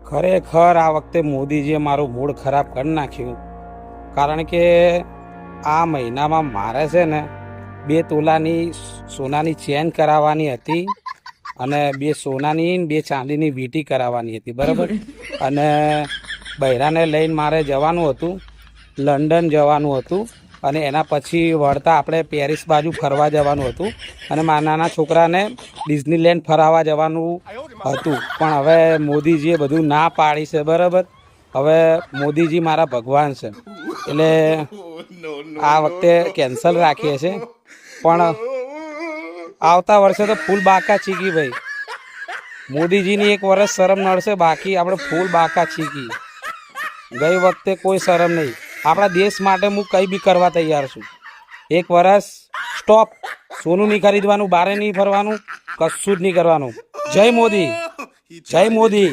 ખરેખર આ વખતે મોદીજીએ મારું મૂડ ખરાબ કરી નાખ્યું. કારણ કે આ મહિનામાં મારે છે ને 2 તોલાની સોનાની ચેન કરાવવાની હતી અને 2 સોનાની 2 ચાંદીની વીંટી કરાવવાની હતી, બરાબર. અને બૈરાને લઈને મારે જવાનું હતું, લંડન જવાનું હતું અને એના પછી વળતા આપણે પેરિસ બાજુ ફરવા જવાનું હતું અને મારા નાના છોકરાને ડિઝનીલેન્ડ ફરાવવા જવાનું હતું. પણ હવે મોદીજીએ બધું ના પાડી છે, બરાબર. હવે મોદીજી મારા ભગવાન છે એટલે આ વખતે કેન્સલ રાખીએ છીએ. પણ આવતા વર્ષે તો ફૂલ બાકા ચીકી ભાઈ. મોદીજીની 1 વર્ષ શરમ નડશે, બાકી આપણે ફૂલ બાકા ચીકી. ગઈ વખતે કોઈ શરમ નહીં. આપણા દેશ માટે હું કંઈ બી કરવા તૈયાર છું. 1 વર્ષ સ્ટોપ. સોનું નહીં ખરીદવાનું, બારે નહીં ફરવાનું, કશું જ નહીં કરવાનું. જય મોદી, જય મોદી.